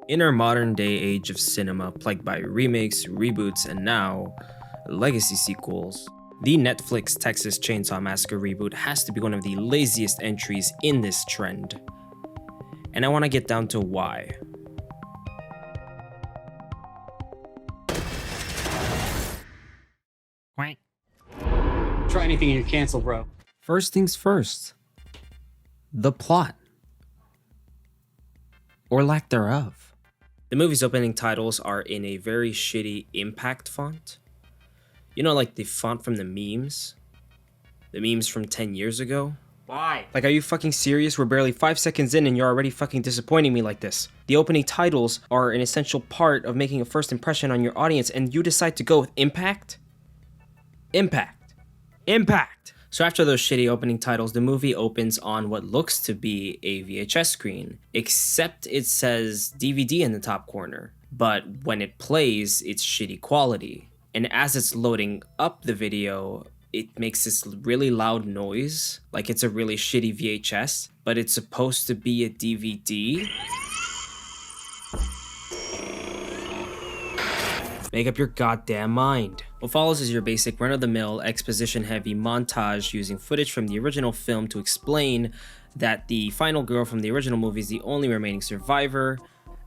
In our modern day age of cinema plagued by remakes, reboots, and now legacy sequels, the Netflix Texas Chainsaw Massacre reboot has to be one of the laziest entries in this trend. And I want to get down to why. Quack. Try anything and you're canceled, bro. First things first, the plot. Or lack thereof. The movie's opening titles are in a very shitty impact font. You know, like the font from the memes? The memes from 10 years ago? Why? Like, are you fucking serious? We're barely 5 seconds in and you're already fucking disappointing me like this. The opening titles are an essential part of making a first impression on your audience, and you decide to go with impact? Impact. Impact! So after those shitty opening titles, the movie opens on what looks to be a VHS screen, except it says DVD in the top corner. But when it plays, it's shitty quality. And as it's loading up the video, it makes this really loud noise, like it's a really shitty VHS, but it's supposed to be a DVD. Make up your goddamn mind. What follows is your basic run-of-the-mill, exposition-heavy montage using footage from the original film to explain that the final girl from the original movie is the only remaining survivor,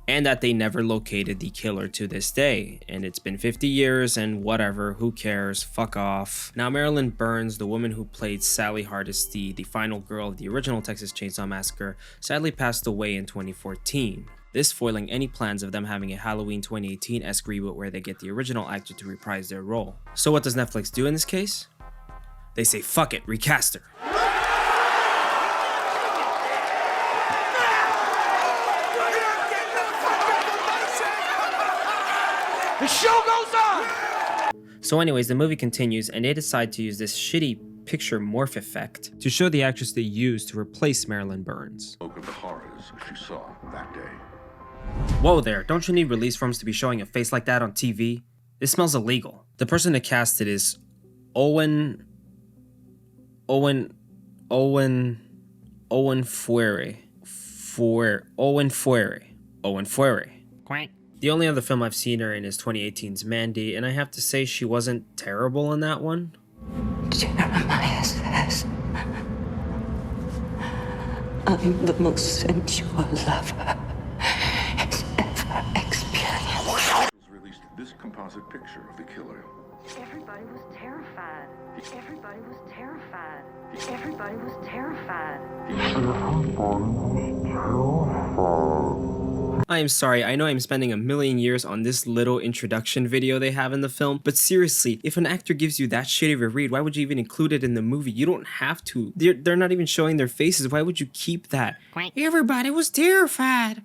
and that they never located the killer to this day. And it's been 50 years and whatever, who cares, fuck off. Now Marilyn Burns, the woman who played Sally Hardesty, the final girl of the original Texas Chainsaw Massacre, sadly passed away in 2014. This foiling any plans of them having a Halloween 2018-esque reboot where they get the original actor to reprise their role. So what does Netflix do in this case? They say, fuck it, recast her. The show goes on! So anyways, the movie continues and they decide to use this shitty picture morph effect to show the actress they used to replace Marilyn Burns. Spoke of the horrors she saw that day. Whoa there, don't you need release forms to be showing a face like that on TV? This smells illegal. The person that cast it is Owen Fuere. Quack. The only other film I've seen her in is 2018's Mandy, and I have to say she wasn't terrible in that one. Jeremiah says I'm the most sensual lover he's ever experienced. Released this composite picture of the killer. Everybody was terrified. Everybody was terrified. Everybody was terrified. I am sorry, I know I'm spending a million years on this little introduction video they have in the film, but seriously, if an actor gives you that shitty of a read, why would you even include it in the movie? You don't have to. They're not even showing their faces. Why would you keep that? Everybody was terrified.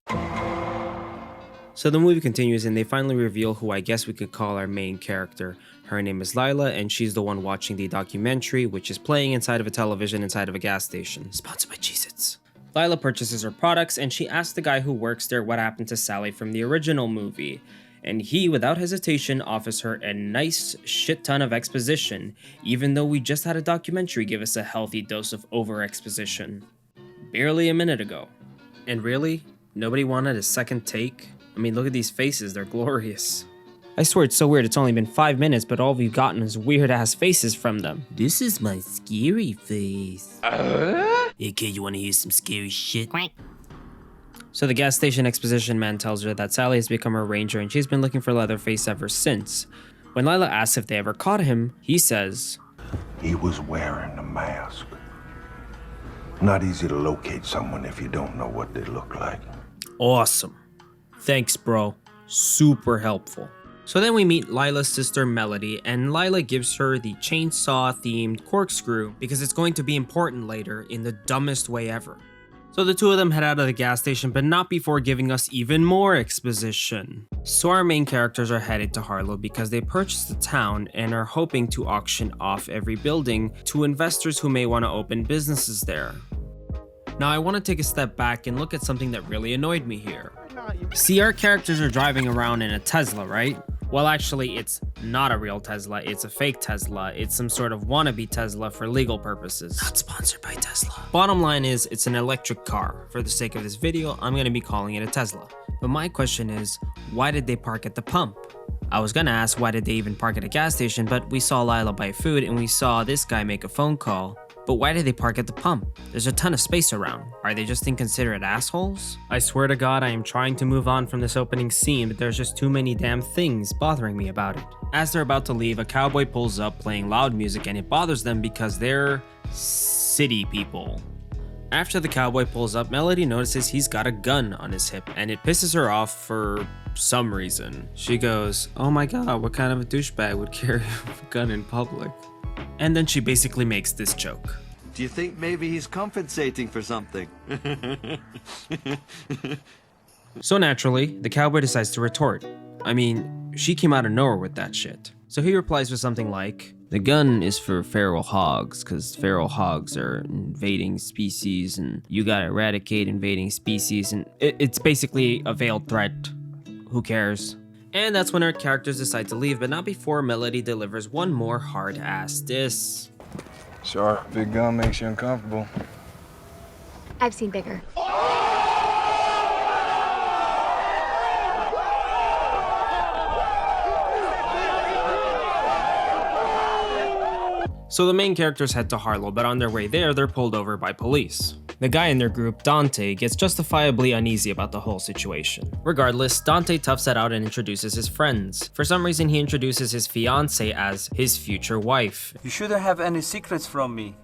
So the movie continues and they finally reveal who I guess we could call our main character. Her name is Lila and she's the one watching the documentary, which is playing inside of a television inside of a gas station. Sponsored by Cheez-Its. Lila purchases her products and she asks the guy who works there what happened to Sally from the original movie. And he, without hesitation, offers her a nice shit ton of exposition, even though we just had a documentary give us a healthy dose of over-exposition. Barely a minute ago. And really? Nobody wanted a second take? I mean, look at these faces, they're glorious. I swear it's so weird, it's only been 5 minutes, but all we've gotten is weird-ass faces from them. This is my scary face. Hey kid, you wanna hear some scary shit? Quack. So the gas station exposition man tells her that Sally has become her ranger and she's been looking for Leatherface ever since. When Lila asks if they ever caught him, he says, He was wearing a mask. Not easy to locate someone if you don't know what they look like. awesome. Thanks, bro. Super helpful. So then we meet Lila's sister Melody, and Lila gives her the chainsaw-themed corkscrew because it's going to be important later in the dumbest way ever. So the two of them head out of the gas station, but not before giving us even more exposition. So our main characters are headed to Harlow because they purchased the town and are hoping to auction off every building to investors who may want to open businesses there. Now I want to take a step back and look at something that really annoyed me here. See, our characters are driving around in a Tesla, right? Well, actually, it's not a real Tesla, it's a fake Tesla. It's some sort of wannabe Tesla for legal purposes. Not sponsored by Tesla. Bottom line is, it's an electric car. For the sake of this video, I'm going to be calling it a Tesla. But my question is, why did they park at the pump? I was gonna ask why did they even park at a gas station, but we saw Lila buy food and we saw this guy make a phone call. But why did they park at the pump? There's a ton of space around. Are they just inconsiderate assholes? I swear to God, I am trying to move on from this opening scene, but there's just too many damn things bothering me about it. As they're about to leave, a cowboy pulls up playing loud music and it bothers them because they're city people. After the cowboy pulls up, Melody notices he's got a gun on his hip and it pisses her off for some reason. She goes, "Oh my god, what kind of a douchebag would carry a gun in public?" And then she basically makes this joke. Do you think maybe he's compensating for something? So naturally, the cowboy decides to retort. I mean, she came out of nowhere with that shit. So he replies with something like, "The gun is for feral hogs, because feral hogs are invading species and you gotta eradicate invading species, and it's basically a veiled threat. Who cares?" And that's when our characters decide to leave, but not before Melody delivers one more hard-ass diss. Sorry, big gun makes you uncomfortable. I've seen bigger. So the main characters head to Harlow, but on their way there, they're pulled over by police. The guy in their group, Dante, gets justifiably uneasy about the whole situation. Regardless, Dante toughs it out and introduces his friends. For some reason, he introduces his fiancée as his future wife. You shouldn't have any secrets from me.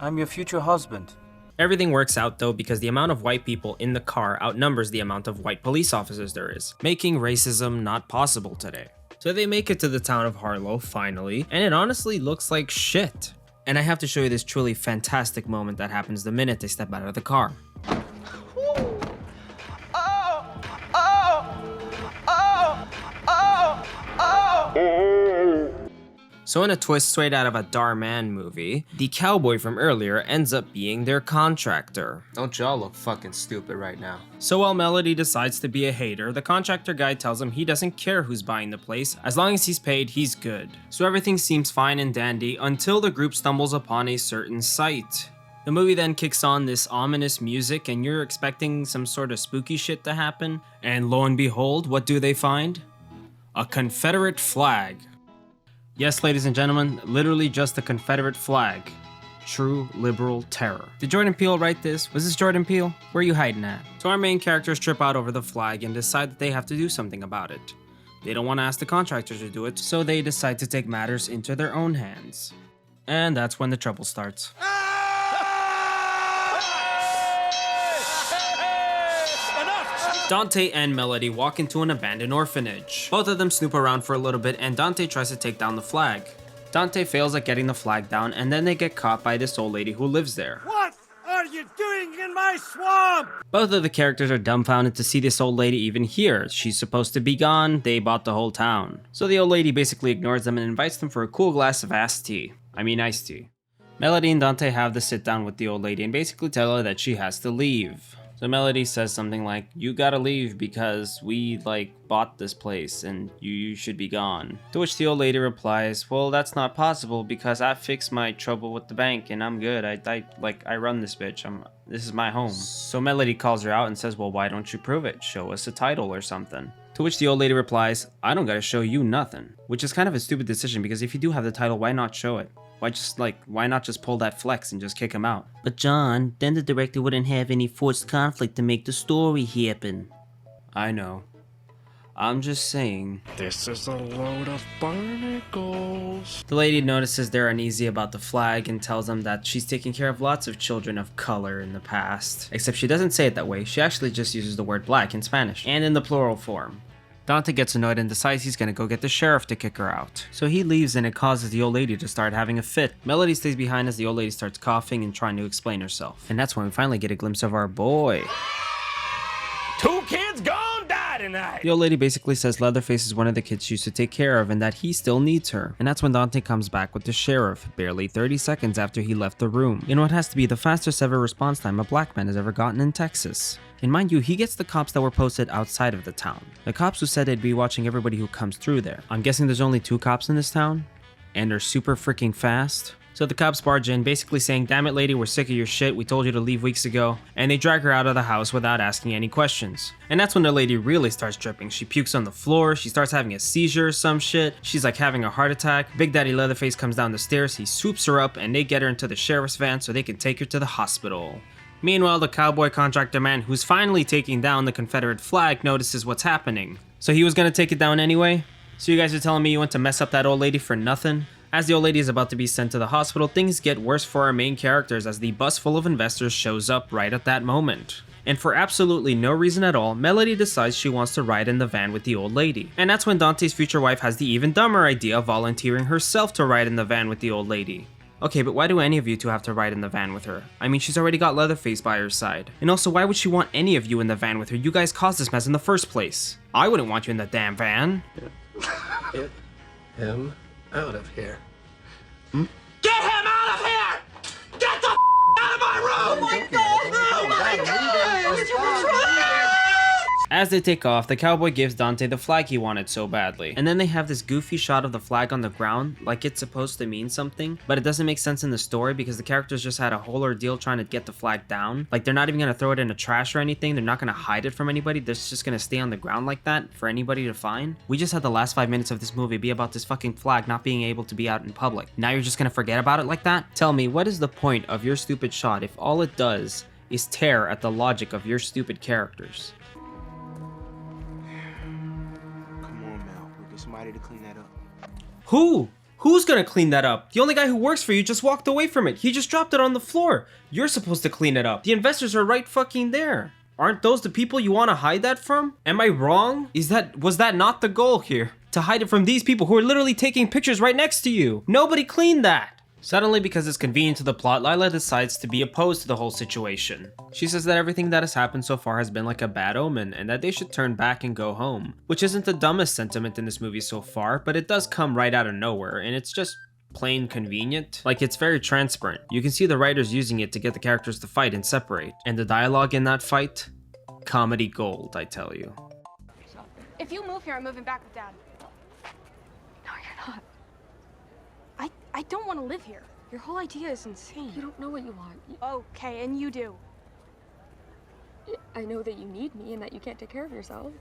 I'm your future husband. Everything works out though because the amount of white people in the car outnumbers the amount of white police officers there is, making racism not possible today. So they make it to the town of Harlow, finally, and it honestly looks like shit. And I have to show you this truly fantastic moment that happens the minute they step out of the car. So in a twist straight out of a Darman movie, the cowboy from earlier ends up being their contractor. Don't y'all look fucking stupid right now. So while Melody decides to be a hater, the contractor guy tells him he doesn't care who's buying the place, as long as he's paid, he's good. So everything seems fine and dandy until the group stumbles upon a certain site. The movie then kicks on this ominous music and you're expecting some sort of spooky shit to happen, and lo and behold, what do they find? A Confederate flag. Yes, ladies and gentlemen, literally just a Confederate flag. True liberal terror. Did Jordan Peele write this? Was this Jordan Peele? Where are you hiding at? So our main characters trip out over the flag and decide that they have to do something about it. They don't want to ask the contractors to do it, so they decide to take matters into their own hands. And that's when the trouble starts. Dante and Melody walk into an abandoned orphanage. Both of them snoop around for a little bit and Dante tries to take down the flag. Dante fails at getting the flag down and then they get caught by this old lady who lives there. What are you doing in my swamp? Both of the characters are dumbfounded to see this old lady even here. She's supposed to be gone, they bought the whole town. So the old lady basically ignores them and invites them for a cool glass of iced tea. Melody and Dante have the sit down with the old lady and basically tell her that she has to leave. So Melody says something like, "You gotta leave because we bought this place and you should be gone." To which the old lady replies, "Well, that's not possible because I fixed my trouble with the bank and I'm good. I run this bitch. This is my home." So Melody calls her out and says, "Well, why don't you prove it? Show us a title or something." To which the old lady replies, "I don't gotta show you nothing." Which is kind of a stupid decision because if you do have the title, why not show it? Why not just pull that flex and just kick him out? But John, then the director wouldn't have any forced conflict to make the story happen. I know. I'm just saying. This is a load of barnacles. The lady notices they're uneasy about the flag and tells them that she's taken care of lots of children of color in the past. Except she doesn't say it that way, she actually just uses the word black in Spanish, and in the plural form. Dante gets annoyed and decides he's gonna go get the sheriff to kick her out. So he leaves and it causes the old lady to start having a fit. Melody stays behind as the old lady starts coughing and trying to explain herself. And that's when we finally get a glimpse of our boy. 2 kids gone die tonight. The old lady basically says Leatherface is one of the kids she used to take care of and that he still needs her. And that's when Dante comes back with the sheriff, barely 30 seconds after he left the room, in what has to be the fastest ever response time a black man has ever gotten in Texas. And mind you, he gets the cops that were posted outside of the town. The cops who said they'd be watching everybody who comes through there. I'm guessing there's only 2 cops in this town? And they're super freaking fast? So the cops barge in, basically saying, "Damn it, lady, we're sick of your shit. We told you to leave weeks ago." And they drag her out of the house without asking any questions. And that's when the lady really starts tripping. She pukes on the floor, she starts having a seizure or some shit. She's like having a heart attack. Big Daddy Leatherface comes down the stairs, he swoops her up, and they get her into the sheriff's van so they can take her to the hospital. Meanwhile, the cowboy contractor man, who's finally taking down the Confederate flag, notices what's happening. So he was gonna take it down anyway? So you guys are telling me you went to mess up that old lady for nothing? As the old lady is about to be sent to the hospital, things get worse for our main characters as the bus full of investors shows up right at that moment. And for absolutely no reason at all, Melody decides she wants to ride in the van with the old lady. And that's when Dante's future wife has the even dumber idea of volunteering herself to ride in the van with the old lady. Okay, but why do any of you two have to ride in the van with her? I mean, she's already got Leatherface by her side. And also, why would she want any of you in the van with her? You guys caused this mess in the first place. I wouldn't want you in the damn van. Get him out of here. Get him out of here! Get the out of my room! Oh my god! Oh my god! As they take off, the cowboy gives Dante the flag he wanted so badly. And then they have this goofy shot of the flag on the ground, like it's supposed to mean something, but it doesn't make sense in the story because the characters just had a whole ordeal trying to get the flag down. Like, they're not even gonna throw it in the trash or anything, they're not gonna hide it from anybody, they're just gonna stay on the ground like that for anybody to find. We just had the last 5 minutes of this movie be about this fucking flag not being able to be out in public. Now you're just gonna forget about it like that? Tell me, what is the point of your stupid shot if all it does is tear at the logic of your stupid characters? Somebody to clean that up. Who? Who's gonna clean that up? The only guy who works for you just walked away from it. He just dropped it on the floor. You're supposed to clean it up. The investors are right fucking there. Aren't those the people you want to hide that from? Am I wrong? Was that not the goal here? To hide it from these people who are literally taking pictures right next to you. Nobody cleaned that. Suddenly, because it's convenient to the plot, Lila decides to be opposed to the whole situation. She says that everything that has happened so far has been like a bad omen and that they should turn back and go home. Which isn't the dumbest sentiment in this movie so far, but it does come right out of nowhere and it's just plain convenient. Like, it's very transparent. You can see the writers using it to get the characters to fight and separate. And the dialogue in that fight? Comedy gold, I tell you. If you move here, I'm moving back with Dad. No, you're not. I don't want to live here. Your whole idea is insane. You don't know what you want. Okay, and you do. I know that you need me and that you can't take care of yourself.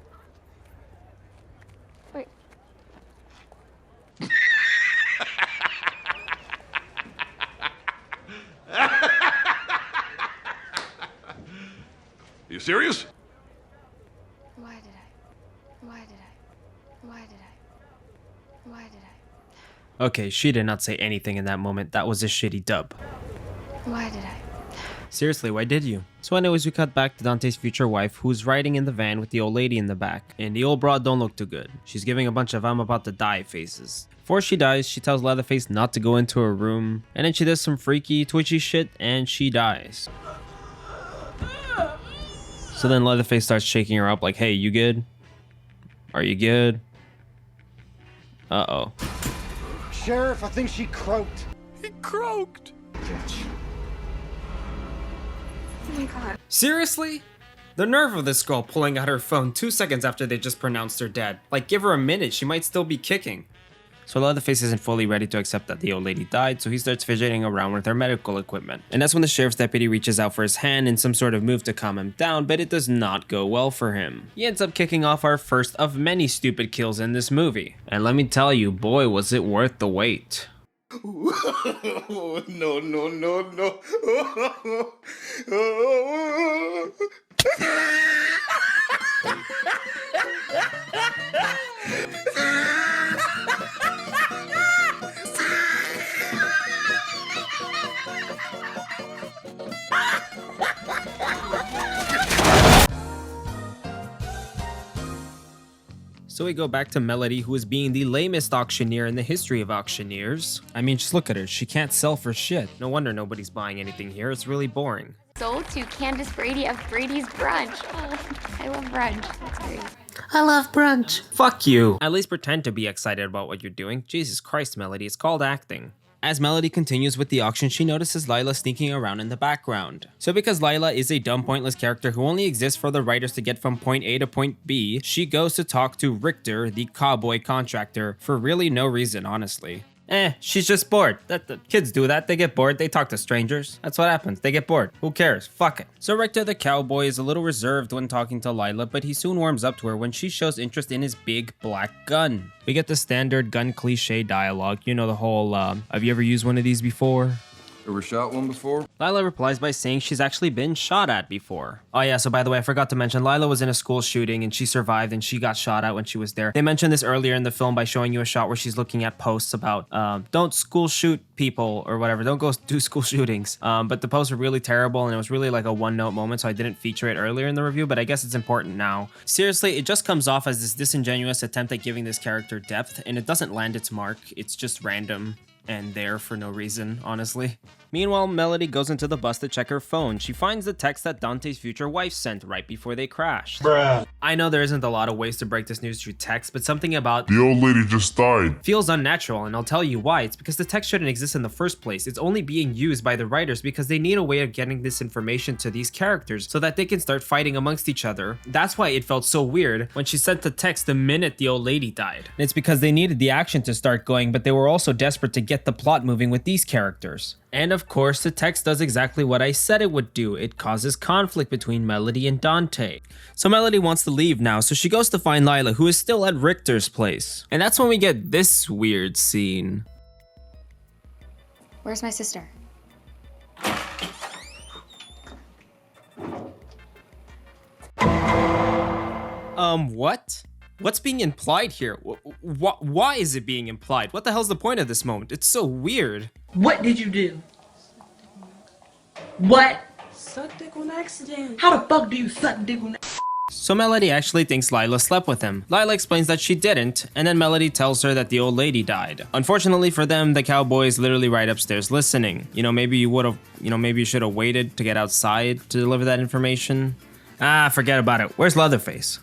Wait. You serious? Why did I? Why did I? Why did I? Why did I? Okay, she did not say anything in that moment. That was a shitty dub. Why did I? Seriously, why did you? So anyways, we cut back to Dante's future wife, who's riding in the van with the old lady in the back. And the old broad don't look too good. She's giving a bunch of "I'm about to die" faces. Before she dies, she tells Leatherface not to go into her room. And then she does some freaky, twitchy shit, and she dies. So then Leatherface starts shaking her up like, "Hey, you good? Are you good?" Uh-oh. Sheriff, I think she croaked. He croaked. Bitch. Oh my god. Seriously? The nerve of this girl pulling out her phone 2 seconds after they just pronounced her dead. Like, give her a minute, she might still be kicking. So Leatherface isn't fully ready to accept that the old lady died, so he starts fidgeting around with her medical equipment. And that's when the sheriff's deputy reaches out for his hand in some sort of move to calm him down, but it does not go well for him. He ends up kicking off our first of many stupid kills in this movie. And let me tell you, boy, was it worth the wait. No, no, no, no. So we go back to Melody, who is being the lamest auctioneer in the history of auctioneers. I mean, just look at her. She can't sell for shit. No wonder nobody's buying anything here. It's really boring. Sold to Candace Brady of Brady's Brunch. Oh, I love brunch. That's great. I love brunch. Fuck you. At least pretend to be excited about what you're doing. Jesus Christ, Melody. It's called acting. As Melody continues with the auction, she notices Lila sneaking around in the background. So because Lila is a dumb, pointless character who only exists for the writers to get from point A to point B, she goes to talk to Richter, the cowboy contractor, for really no reason, honestly. She's just bored. The kids do that. They get bored. They talk to strangers. That's what happens. They get bored. Who cares? Fuck it. So Richter the cowboy is a little reserved when talking to Lila, but he soon warms up to her when she shows interest in his big black gun. We get the standard gun cliche dialogue. You know, the whole, have you ever used one of these before? Ever shot one before? Lila replies by saying she's actually been shot at before. Oh yeah, so by the way, I forgot to mention, Lila was in a school shooting and she survived and she got shot at when she was there. They mentioned this earlier in the film by showing you a shot where she's looking at posts about, don't school shoot people or whatever. Don't go do school shootings. But the posts were really terrible and it was really like a one-note moment, so I didn't feature it earlier in the review, but I guess it's important now. Seriously, it just comes off as this disingenuous attempt at giving this character depth, and it doesn't land its mark. It's just random and there for no reason, honestly. Meanwhile, Melody goes into the bus to check her phone. She finds the text that Dante's future wife sent right before they crashed. Bruh. I know there isn't a lot of ways to break this news through text, but something about the old lady just died feels unnatural, and I'll tell you why. It's because the text shouldn't exist in the first place. It's only being used by the writers because they need a way of getting this information to these characters so that they can start fighting amongst each other. That's why it felt so weird when she sent the text the minute the old lady died. And it's because they needed the action to start going, but they were also desperate to get the plot moving with these characters. And of course, the text does exactly what I said it would do. It causes conflict between Melody and Dante. So Melody wants to leave now, so she goes to find Lila, who is still at Richter's place. And that's when we get this weird scene. Where's my sister? What? What's being implied here? Why is it being implied? What the hell's the point of this moment? It's so weird. What did you do? What? Suck dick on accident. How the fuck do you suck dick on accident? So Melody actually thinks Lila slept with him. Lila explains that she didn't, and then Melody tells her that the old lady died. Unfortunately for them, the cowboy is literally right upstairs listening. You know, maybe you should have waited to get outside to deliver that information. Forget about it. Where's Leatherface?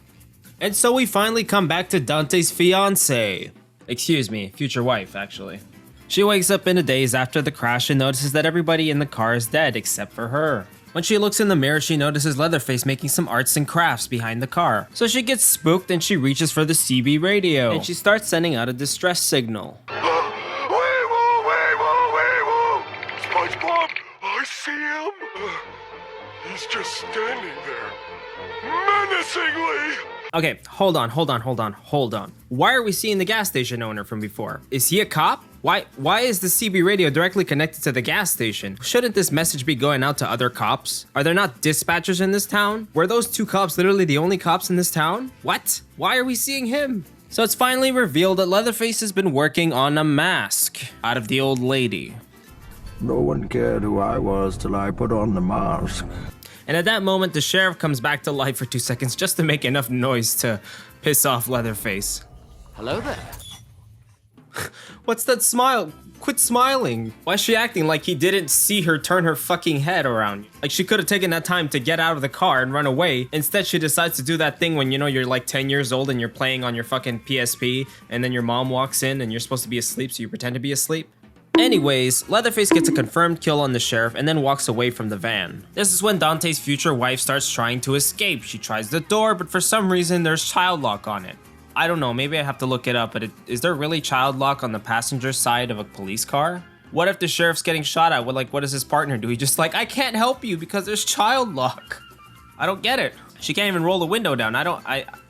And so we finally come back to Dante's fiance. Excuse me, future wife, actually. She wakes up in a daze after the crash and notices that everybody in the car is dead except for her. When she looks in the mirror, she notices Leatherface making some arts and crafts behind the car. So she gets spooked and she reaches for the CB radio. And she starts sending out a distress signal. SpongeBob, I see him. He's just standing there, menacingly. Okay, hold on. Why are we seeing the gas station owner from before? Is he a cop? Why is the CB radio directly connected to the gas station? Shouldn't this message be going out to other cops? Are there not dispatchers in this town? Were those two cops literally the only cops in this town? What? Why are we seeing him? So it's finally revealed that Leatherface has been working on a mask out of the old lady. No one cared who I was till I put on the mask. And at that moment, the sheriff comes back to life for 2 seconds just to make enough noise to piss off Leatherface. Hello there. What's that smile? Quit smiling. Why is she acting like he didn't see her turn her fucking head around? Like she could have taken that time to get out of the car and run away. Instead, she decides to do that thing when, you know, you're like 10 years old and you're playing on your fucking PSP and then your mom walks in and you're supposed to be asleep, so you pretend to be asleep. Anyways, Leatherface gets a confirmed kill on the sheriff and then walks away from the van. This is when Dante's future wife starts trying to escape. She tries the door, but for some reason there's child lock on it. I don't know, maybe I have to look it up, but is there really child lock on the passenger side of a police car? What if the sheriff's getting shot at? What does his partner do? He just like, I can't help you because there's child lock. I don't get it. She can't even roll the window down.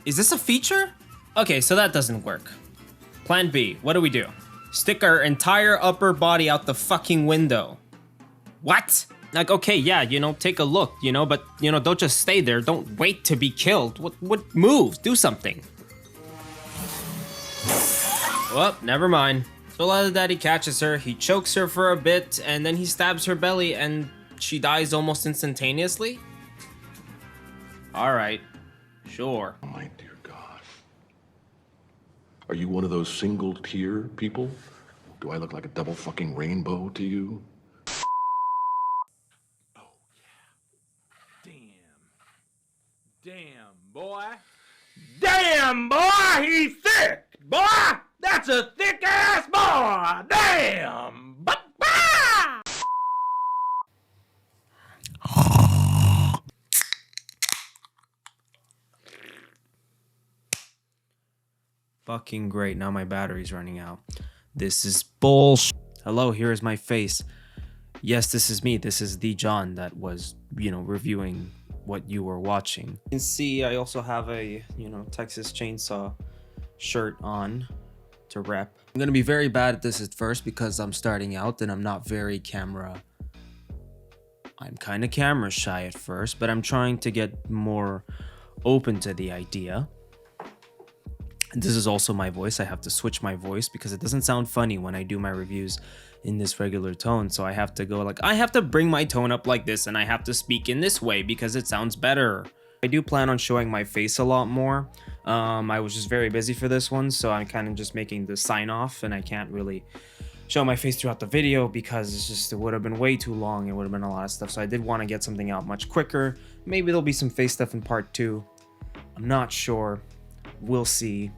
Is this a feature? Okay, so that doesn't work. Plan B, what do we do? Stick our entire upper body out the fucking window. What? Like, okay, yeah, you know, take a look, you know, but, you know, don't just stay there. Don't wait to be killed. What moves? Do something. Well, never mind. So Leather Daddy catches her, he chokes her for a bit, and then he stabs her belly, and she dies almost instantaneously? Alright. Sure. Oh my dear God. Are you one of those single tear people? Do I look like a double fucking rainbow to you? Oh, yeah. Damn, boy. Damn, boy, he's thick, boy. That's a thick ass boy. Damn. Fucking great. Now my battery's running out. This is bullshit. Hello, here is my face. Yes, this is me. This is the John that was, reviewing what you were watching. You can see I also have a, Texas Chainsaw shirt on to rep. I'm gonna be very bad at this at first because I'm starting out and I'm not very I'm kind of camera shy at first, but I'm trying to get more open to the idea. And this is also my voice. I have to switch my voice because it doesn't sound funny when I do my reviews in this regular tone. So I have to go I have to bring my tone up like this and I have to speak in this way because it sounds better. I do plan on showing my face a lot more. I was just very busy for this one, so I'm kind of just making the sign off and I can't really show my face throughout the video because it would have been way too long. It would have been a lot of stuff. So I did want to get something out much quicker. Maybe there'll be some face stuff in part 2. I'm not sure. We'll see.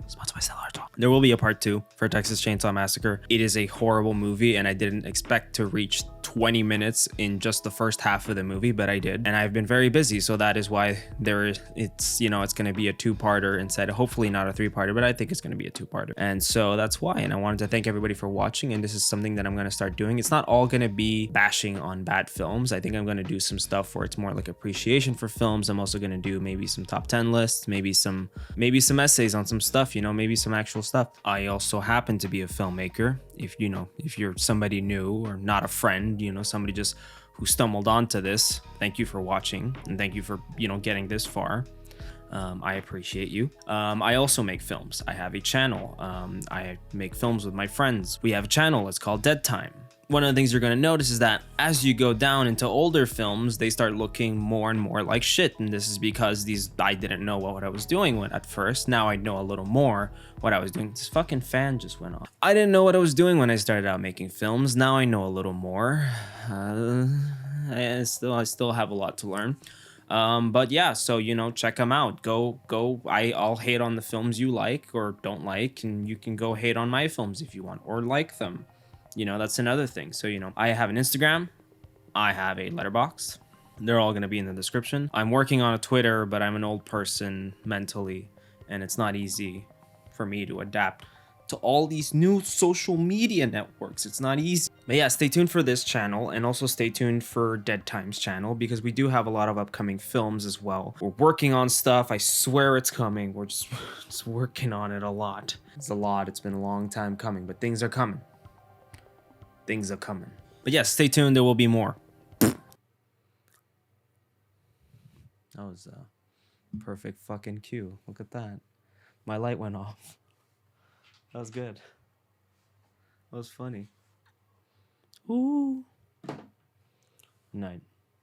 Sponsored by Cellar Talk. There will be a part 2 for Texas Chainsaw Massacre. It is a horrible movie and I didn't expect to reach 20 minutes in just the first half of the movie, but I did. And I've been very busy, so that is why it's going to be a 2-parter instead. Hopefully not a 3-parter, but I think it's going to be a 2-parter. And so that's why. And I wanted to thank everybody for watching, and this is something that I'm going to start doing. It's not all going to be bashing on bad films. I think I'm going to do some stuff where it's more like appreciation for films. I'm also going to do maybe some top 10 lists, maybe some essays on some stuff, maybe some actual stuff. I also happen to be a filmmaker. If you're somebody new or not a friend, somebody just who stumbled onto this, thank you for watching and thank you for getting this far. I appreciate you. I also make films. I have a channel. I make films with my friends. We have a channel. It's called Dead Time. One of the things you're going to notice is that as you go down into older films, they start looking more and more like shit. And this is because I didn't know what I was doing at first. Now I know a little more what I was doing. This fucking fan just went off. I didn't know what I was doing when I started out making films. Now I know a little more. I still have a lot to learn. But yeah, so check them out. Go. I'll hate on the films you like or don't like, and you can go hate on my films if you want or like them. That's another thing. So I have an Instagram, I have a letterbox. They're all going to be in the description. I'm working on a Twitter, but I'm an old person mentally, and it's not easy for me to adapt to all these new social media networks. It's not easy. But yeah, stay tuned for this channel, and also stay tuned for Dead Time's channel, because we do have a lot of upcoming films as well. We're working on stuff. I swear it's coming. We're just working on it a lot. It's a lot. It's been a long time coming, but things are coming. Things are coming. But yes, stay tuned. There will be more. That was a perfect fucking cue. Look at that. My light went off. That was good. That was funny. Ooh. Night.